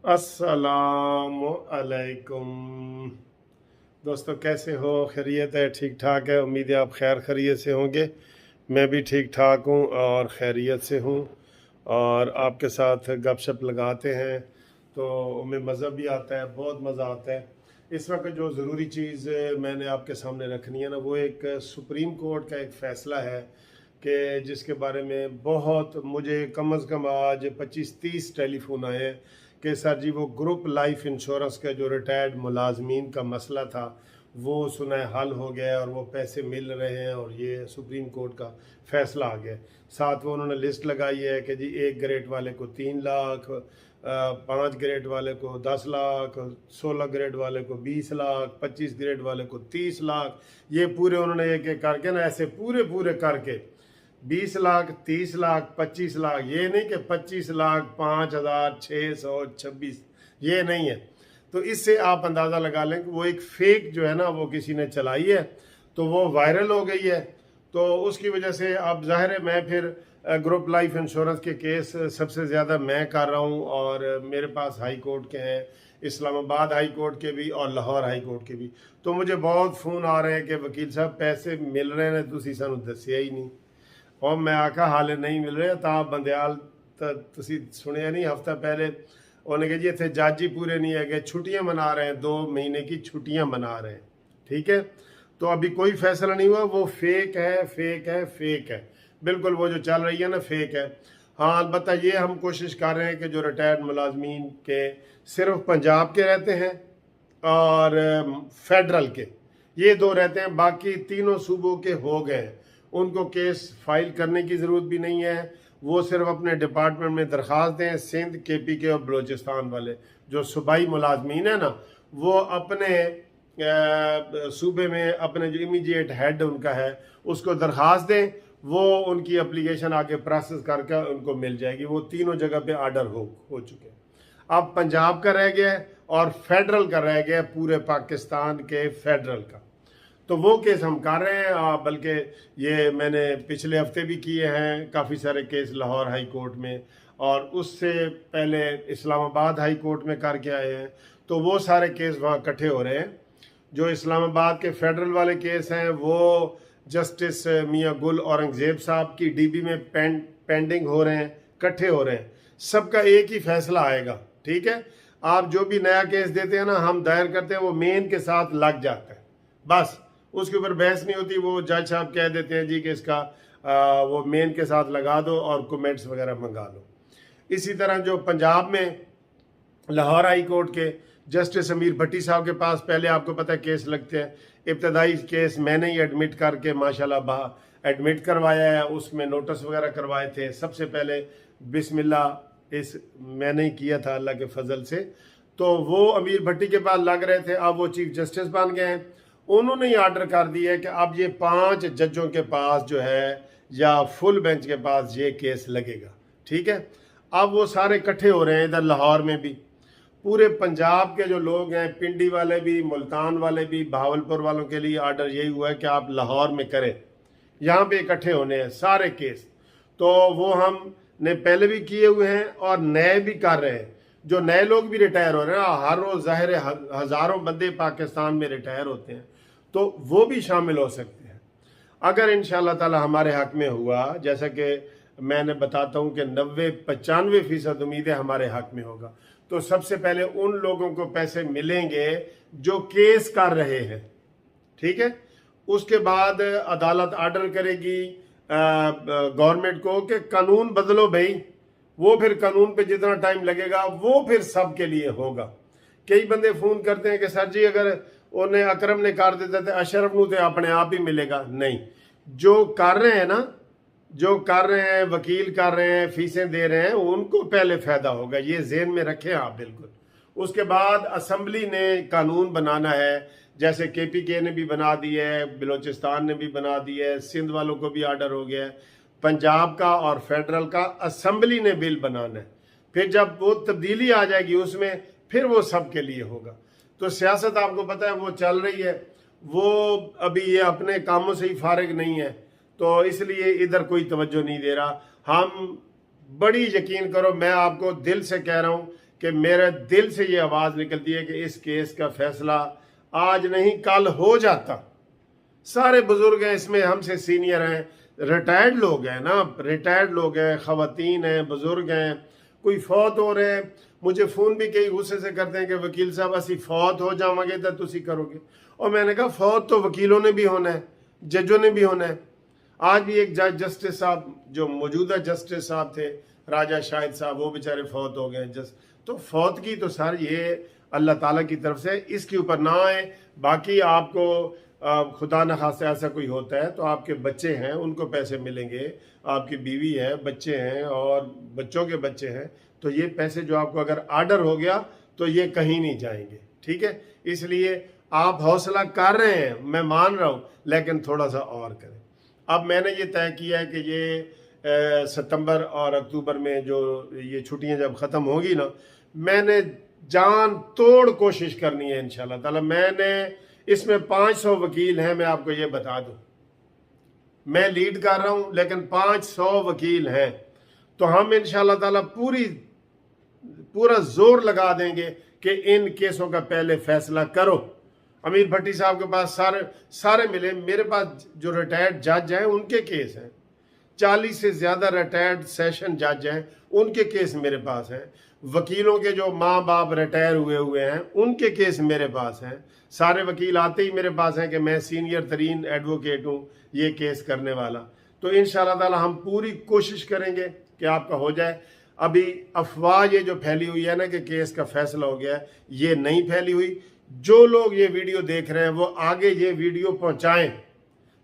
अस्सलामु अलैकुम दोस्तों, कैसे हो? खैरियत है? ठीक ठाक है। उम्मीद है आप खैर खैरियत से होंगे। मैं भी ठीक ठाक हूँ और खैरियत से हूँ और आपके साथ गपशप लगाते हैं तो हमें मज़ा भी आता है, बहुत मज़ा आता है। इस वक्त जो ज़रूरी चीज़ मैंने आपके सामने रखनी है ना, वो एक सुप्रीम कोर्ट का एक फ़ैसला है कि जिसके बारे में बहुत मुझे कम अज़ कम आज 25-30 टेलीफोन आए हैं कि सर जी वो ग्रुप लाइफ इंश्योरेंस का जो रिटायर्ड मुलाजमीन का मसला था वो सुना है हल हो गया है और वो पैसे मिल रहे हैं और ये सुप्रीम कोर्ट का फैसला आ गया। साथ में उन्होंने लिस्ट लगाई है कि जी 1 ग्रेड वाले को 3 लाख, 5 ग्रेड वाले को 10 लाख, 16 ग्रेड वाले को 20 लाख, 25 ग्रेड वाले को 30 लाख। ये पूरे उन्होंने एक एक करके ना ऐसे पूरे पूरे करके 20 लाख, 30 लाख, 25 लाख, ये नहीं कि 25 लाख 5,626, ये नहीं है। तो इससे आप अंदाज़ा लगा लें कि वो एक फेक जो है ना वो किसी ने चलाई है तो वो वायरल हो गई है। तो उसकी वजह से अब ज़ाहिर है मैं फिर ग्रुप लाइफ इंश्योरेंस के केस सबसे ज़्यादा मैं कर रहा हूँ और मेरे पास हाई कोर्ट के हैं, इस्लामाबाद हाई कोर्ट के भी और लाहौर हाई कोर्ट के भी। तो मुझे बहुत फ़ोन आ रहे हैं कि वकील साहब पैसे मिल रहे हैं, तुसी सानू दसिया ही नहीं। और मैं आखा हाले नहीं मिल रहे ता बंदयाल तुसी सुनिया नहीं हफ्ता पहले उन्होंने कहा जी इतने जज ही पूरे नहीं है, छुट्टियां मना रहे हैं, 2 महीने की छुट्टियां मना रहे हैं। ठीक है, तो अभी कोई फैसला नहीं हुआ। वो फेक है, फेक है, फेक है, बिल्कुल वो जो चल रही है ना फेक है। हाँ अलबत्ता ये हम कोशिश कर रहे हैं कि जो रिटायर्ड मुलाजमीन के सिर्फ पंजाब के रहते हैं और फेडरल के, ये 2 रहते हैं, बाकी तीनों सूबों के हो गए, उनको केस फाइल करने की ज़रूरत भी नहीं है। वो सिर्फ अपने डिपार्टमेंट में दरख्वास्त दें। सिंध, KPK और बलूचिस्तान वाले जो सूबाई मुलाजमीन है ना, वो अपने सूबे में अपने जो इमीडिएट हेड उनका है उसको दरख्वास्त दें, वो उनकी एप्लीकेशन आगे प्रोसेस करके उनको मिल जाएगी। वो तीनों जगह पे आर्डर हो चुके हैं। अब पंजाब का रह गया और फेडरल का रह गया, पूरे पाकिस्तान के फेडरल का। तो वो केस हम कर रहे हैं, बल्कि ये मैंने पिछले हफ्ते भी किए हैं काफ़ी सारे केस लाहौर हाई कोर्ट में, और उससे पहले इस्लामाबाद हाई कोर्ट में करके आए हैं। तो वो सारे केस वहाँ इकट्ठे हो रहे हैं। जो इस्लामाबाद के फेडरल वाले केस हैं वो जस्टिस मियाँ गुल औरंगजेब साहब की DB में पेंडिंग हो रहे हैं, इकट्ठे हो रहे हैं। सबका एक ही फैसला आएगा। ठीक है, आप जो भी नया केस देते हैं ना, हम दायर करते हैं, वो मेन के साथ लग जाता है, बस उसके ऊपर बहस नहीं होती। वो जज साहब कह देते हैं जी कि इसका वो मेन के साथ लगा दो और कमेंट्स वगैरह मंगा लो। इसी तरह जो पंजाब में लाहौर हाई कोर्ट के जस्टिस अमीर भट्टी साहब के पास पहले आपको पता है केस लगते हैं। इब्तदाई केस मैंने ही एडमिट करके माशाल्लाह एडमिट करवाया है, उसमें नोटिस वगैरह करवाए थे। सबसे पहले बिस्मिल्लाह इस मैंने ही किया था अल्लाह के फजल से। तो वो अमीर भट्टी के पास लग रहे थे, अब वो चीफ जस्टिस बन गए हैं। उन्होंने ही आर्डर कर दिया है कि अब ये 5 जजों के पास जो है या फुल बेंच के पास ये केस लगेगा। ठीक है, अब वो सारे इकट्ठे हो रहे हैं इधर लाहौर में भी। पूरे पंजाब के जो लोग हैं, पिंडी वाले भी, मुल्तान वाले भी, बहावलपुर वालों के लिए आर्डर यही हुआ है कि आप लाहौर में करें, यहाँ पे इकट्ठे होने हैं सारे केस। तो वो हमने पहले भी किए हुए हैं और नए भी कर रहे हैं। जो नए लोग भी रिटायर हो रहे हैं, हर रोज ज़ाहिर है हज़ारों बंदे पाकिस्तान में रिटायर होते हैं, तो वो भी शामिल हो सकते हैं अगर इंशाअल्लाह ताला हमारे हक में हुआ। जैसा कि मैंने बताता हूँ कि 90-95% उम्मीद है हमारे हक में होगा। तो सबसे पहले उन लोगों को पैसे मिलेंगे जो केस कर रहे हैं। ठीक है, उसके बाद अदालत आर्डर करेगी गवर्नमेंट को कि कानून बदलो भाई। वो फिर कानून पे जितना टाइम लगेगा वो फिर सबके लिए होगा। कई बंदे फोन करते हैं कि सर जी अगर उन्हें अकरम ने कर देता तो अशरफ नू तो अपने आप ही मिलेगा। नहीं, जो कर रहे हैं ना, जो कर रहे हैं, वकील कर रहे हैं, फीसें दे रहे हैं, उनको पहले फायदा होगा, ये जेहन में रखें आप बिल्कुल। उसके बाद असम्बली ने कानून बनाना है, जैसे KPK ने भी बना दिया है, बलूचिस्तान ने भी बना दिया है, सिंध वालों को भी आर्डर हो गया है। पंजाब का और फेडरल का असम्बली ने बिल बनाना है। फिर जब वो तब्दीली आ जाएगी उसमें, फिर वो सबके लिए होगा। तो सियासत आपको पता है वो चल रही है, वो अभी ये अपने कामों से ही फारिग नहीं है, तो इसलिए इधर कोई तवज्जो नहीं दे रहा। हम बड़ी यकीन करो, मैं आपको दिल से कह रहा हूँ कि मेरे दिल से ये आवाज़ निकलती है कि इस केस का फैसला आज नहीं कल हो जाता। सारे बुजुर्ग हैं इसमें, हमसे सीनियर हैं, रिटायर्ड लोग हैं ना, रिटायर्ड लोग हैं, ख़वातीन हैं, बुजुर्ग हैं, कोई फौत हो रहे हैं। मुझे फ़ोन भी कई गुस्से से करते हैं कि वकील साहब असी फौत हो जावांगे तो तुसी करोगे। और मैंने कहा फौत तो वकीलों ने भी होना है, जजों ने भी होना है। आज भी एक जज जस्टिस साहब जो मौजूदा जस्टिस साहब थे, राजा शाहिद साहब, वो बेचारे फौत हो गए। तो फौत की तो सर ये अल्लाह ताला की तरफ से, इसके ऊपर ना आए। बाकी आपको खुदा न खास्ता ऐसा कोई होता है तो आपके बच्चे हैं, उनको पैसे मिलेंगे, आपकी बीवी है, बच्चे हैं और बच्चों के बच्चे हैं, तो ये पैसे जो आपको अगर आर्डर हो गया तो ये कहीं नहीं जाएंगे। ठीक है, इसलिए आप हौसला कर रहे हैं, मैं मान रहा हूँ, लेकिन थोड़ा सा और करें। अब मैंने ये तय किया है कि ये सितंबर और अक्टूबर में जो ये छुट्टियां जब ख़त्म होगी ना, मैंने जान तोड़ कोशिश करनी है इंशाल्लाह ताला। मैंने इसमें 500 वकील हैं, मैं आपको ये बता दूं, मैं लीड कर रहा हूं लेकिन 500 वकील हैं। तो हम इंशाल्लाह ताला पूरा जोर लगा देंगे कि इन केसों का पहले फैसला करो। अमीर भट्टी साहब के पास सारे मिले, मेरे पास जो रिटायर्ड जज हैं उनके केस हैं, 40 से ज़्यादा रिटायर्ड सेशन जज हैं, उनके केस मेरे पास हैं। वकीलों के जो माँ बाप रिटायर हुए हैं उनके केस मेरे पास हैं। सारे वकील आते ही मेरे पास हैं कि मैं सीनियर तरीन एडवोकेट हूँ ये केस करने वाला। तो इंशाल्लाह ताला हम पूरी कोशिश करेंगे कि आपका हो जाए। अभी अफवाह ये जो फैली हुई है ना कि केस का फैसला हो गया है, ये नहीं फैली हुई। जो लोग ये वीडियो देख रहे हैं वो आगे ये वीडियो पहुंचाएं,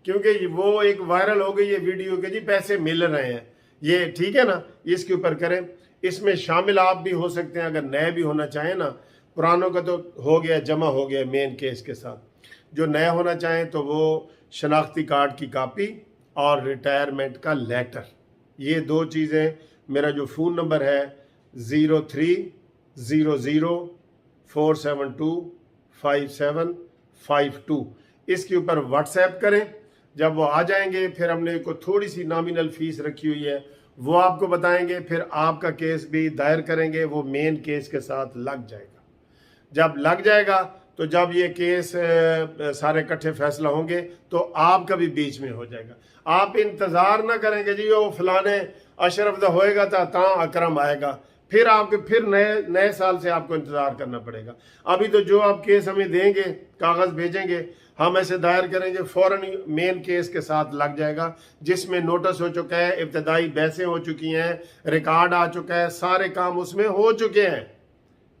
क्योंकि वो एक वायरल हो गई ये वीडियो के जी पैसे मिल रहे हैं, ये ठीक है ना, इसके ऊपर करें। इसमें शामिल आप भी हो सकते हैं अगर नए भी होना चाहें ना। पुरानों का तो हो गया, जमा हो गया मेन केस के साथ। जो नया होना चाहें तो वो शनाख्ती कार्ड की कापी और रिटायरमेंट का लेटर, ये 2 चीज़ें। मेरा जो फ़ोन नंबर है 0300472572, इसके ऊपर व्हाट्सएप करें। जब वो आ जाएंगे फिर हमने को थोड़ी सी नॉमिनल फ़ीस रखी हुई है, वो आपको बताएंगे, फिर आपका केस भी दायर करेंगे, वो मेन केस के साथ लग जाएगा। जब लग जाएगा तो जब ये केस सारे इकट्ठे फैसला होंगे तो आपका भी बीच में हो जाएगा। आप इंतज़ार ना करेंगे जी वो फलाने अशरफ दा होएगा ता अकरम आएगा, फिर नए साल से आपको इंतज़ार करना पड़ेगा। अभी तो जो आप केस हमें देंगे, कागज़ भेजेंगे, हम ऐसे दायर करेंगे, फ़ौरन मेन केस के साथ लग जाएगा, जिसमें नोटिस हो चुका है, इब्तदाई बहसें हो चुकी हैं, रिकॉर्ड आ चुका है, सारे काम उसमें हो चुके हैं।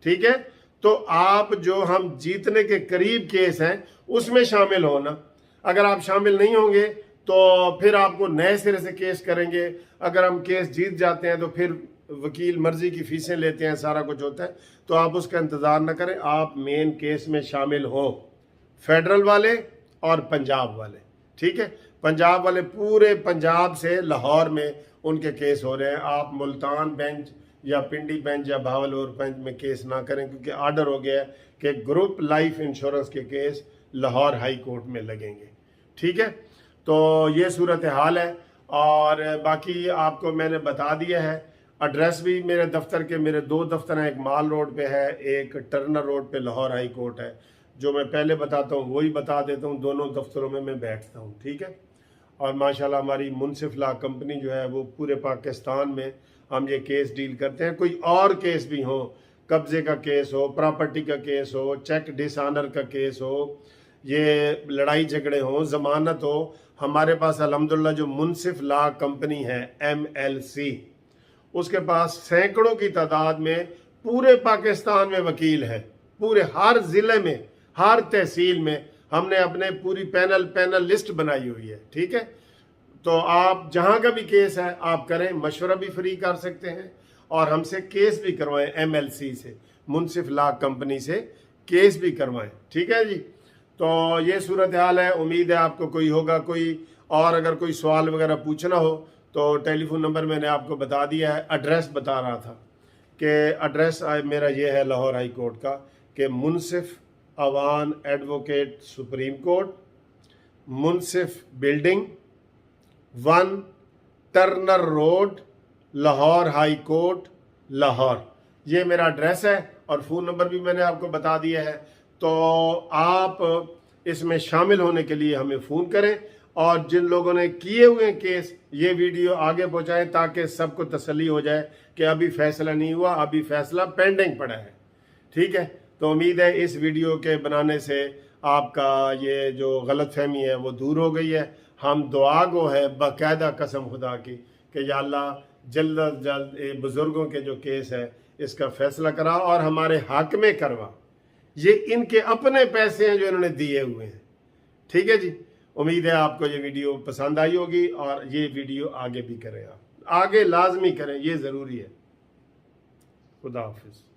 ठीक है, तो आप जो हम जीतने के करीब केस हैं उसमें शामिल होना। अगर आप शामिल नहीं होंगे तो फिर आपको नए सिरे से केस करेंगे। अगर हम केस जीत जाते हैं तो फिर वकील मर्जी की फीसें लेते हैं, सारा कुछ होता है। तो आप उसका इंतज़ार न करें, आप मेन केस में शामिल हो, फेडरल वाले और पंजाब वाले। ठीक है, पंजाब वाले पूरे पंजाब से लाहौर में उनके केस हो रहे हैं। आप मुल्तान बेंच या पिंडी बेंच या भावलपुर बेंच में केस ना करें, क्योंकि आर्डर हो गया है कि ग्रुप लाइफ इंश्योरेंस के केस लाहौर हाई कोर्ट में लगेंगे। ठीक है, तो ये सूरत हाल है। और बाकी आपको मैंने बता दिया है। एड्रेस भी मेरे दफ्तर के, मेरे 2 दफ्तर हैं, एक माल रोड पे है, एक टर्नर रोड पे लाहौर हाई कोर्ट है। जो मैं पहले बताता हूँ वही बता देता हूँ, दोनों दफ्तरों में मैं बैठता हूँ। ठीक है, और माशाल्लाह हमारी मुनसिफ लॉ कंपनी जो है वो पूरे पाकिस्तान में हम ये केस डील करते हैं। कोई और केस भी हो, कब्जे का केस हो, प्रॉपर्टी का केस हो, चेक डिसऑनर का केस हो, ये लड़ाई झगड़े हो, जमानत हो, हमारे पास अल्हम्दुलिल्लाह जो मुनसिफ लॉ कंपनी है MLC, उसके पास सैकड़ों की तादाद में पूरे पाकिस्तान में वकील हैं। पूरे हर ज़िले में, हर तहसील में हमने अपने पूरी पैनल लिस्ट बनाई हुई है। ठीक है, तो आप जहाँ का भी केस है आप करें, मशवरा भी फ्री कर सकते हैं और हमसे केस भी करवाएं, MLC से, मुनसिफ लॉ कंपनी से केस भी करवाएं। ठीक है जी, तो ये सूरत हाल है। उम्मीद है आपको कोई होगा कोई और अगर कोई सवाल वगैरह पूछना हो तो टेलीफोन नंबर मैंने आपको बता दिया है। एड्रेस बता रहा था कि एड्रेस मेरा ये है लाहौर हाई कोर्ट का, कि Munsif Awan advocate supreme court, Munsif building 1 Turner road, Lahore high court, Lahore. ये मेरा एड्रेस है और फ़ोन नंबर भी मैंने आपको बता दिया है। तो आप इसमें शामिल होने के लिए हमें फ़ोन करें और जिन लोगों ने किए हुए केस ये वीडियो आगे पहुंचाएं ताकि सबको तसल्ली हो जाए कि अभी फैसला नहीं हुआ, अभी फैसला पेंडिंग पड़ा है। ठीक है, तो उम्मीद है इस वीडियो के बनाने से आपका ये जो गलतफहमी है वो दूर हो गई है। हम दुआ गो है बाकायदा कसम खुदा की कि या अल्लाह जल्द अज जल्द ये बुज़ुर्गों के जो केस है इसका फैसला करा और हमारे हक में करवा। ये इनके अपने पैसे हैं जो इन्होंने दिए हुए हैं। ठीक है जी, उम्मीद है आपको ये वीडियो पसंद आई होगी और ये वीडियो आगे भी करें, आप आगे लाजमी करें, ये ज़रूरी है। खुदा हाफिज़।